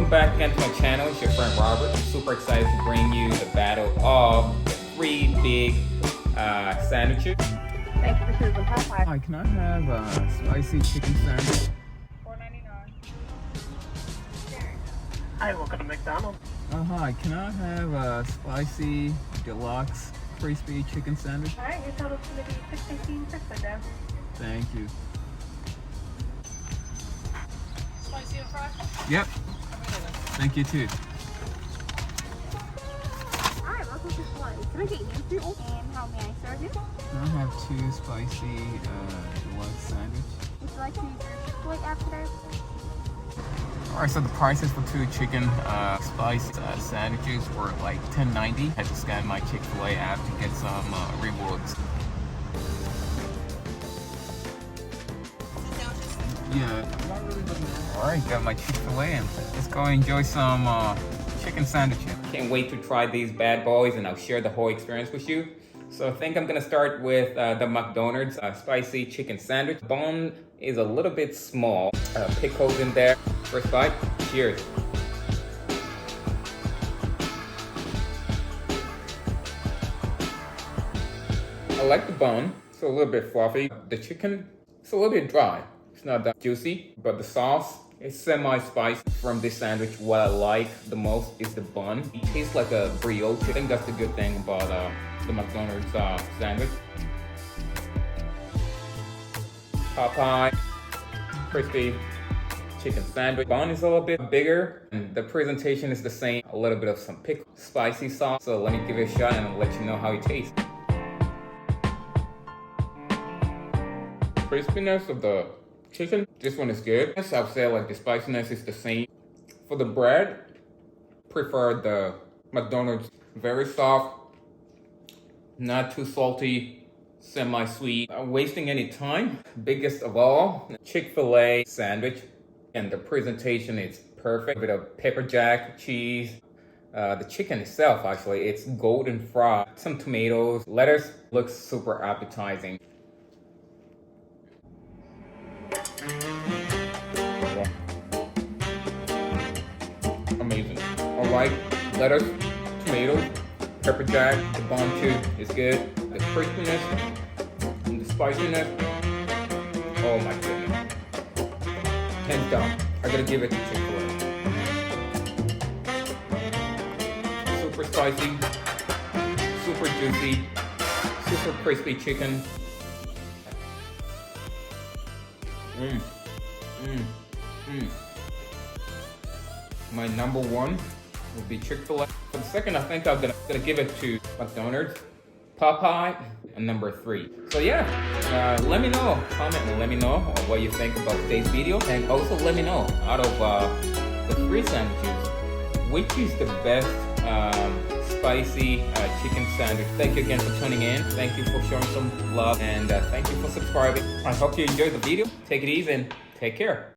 welcome back again to my channel. It's your friend Robert. I'm super excited to bring you the battle of the three big sandwiches. Thanks for choosing Popeyes. Hi, can I have a spicy chicken sandwich? $4.99. Hi, welcome to McDonald's. Hi, can I have a spicy deluxe crispy chicken sandwich? Alright, your total's going to be $6.18 per down. Thank you. Spicy and fried? Yep. Thank you too. Alright, welcome to Slice. Can I get your food? And how may I serve you? Can I have two spicy deluxe sandwich? Would you like to use your Chick-fil-A app today? Alright, so the prices for two chicken spicy sandwiches were like $10.90. I had to scan my Chick-fil-A app to get some rewards. Yeah. Alright, got my Chick-fil-A and let's go enjoy some chicken sandwiches. Can't wait to try these bad boys and I'll share the whole experience with you. So I think I'm gonna start with the McDonald's spicy chicken sandwich. Bone is a little bit small. Pickles in there. First bite. Cheers. I like the bone. It's a little bit fluffy. The chicken, it's a little bit dry. It's not that juicy, but the sauce is semi-spicy. From this sandwich, what I like the most is the bun. It tastes like a brioche. I think that's the good thing about the McDonald's sandwich. Popeye, crispy chicken sandwich. Bun is a little bit bigger, and the presentation is the same. A little bit of some pickle, spicy sauce. So let me give it a shot and I'll let you know how it tastes. Crispiness of the chicken, this one is good. I'll say like the spiciness is the same. For the bread, prefer the McDonald's. Very soft, not too salty, semi-sweet. Not wasting any time. Biggest of all, Chick-fil-A sandwich. And the presentation is perfect. A bit of pepper jack, cheese. The chicken itself, actually, it's golden fried. Some tomatoes, lettuce. Looks super appetizing. Amazing. Alright, lettuce, tomatoes, pepper jack, the bun too is good. The crispiness and the spiciness. Oh my goodness. Hands down. I gotta give it to Chick-fil-A. Super spicy, super juicy, super crispy chicken. My number one would be Chick-fil-A. For the second, I think I'm gonna give it to McDonald's, Popeye, and number 3. So yeah, let me know, comment and let me know what you think about today's video. And also let me know, out of the 3 sandwiches, which is the best spicy chicken sandwich. Thank you again for tuning in. Thank you for showing some love, and thank you for subscribing. I hope you enjoyed the video. Take it easy and take care.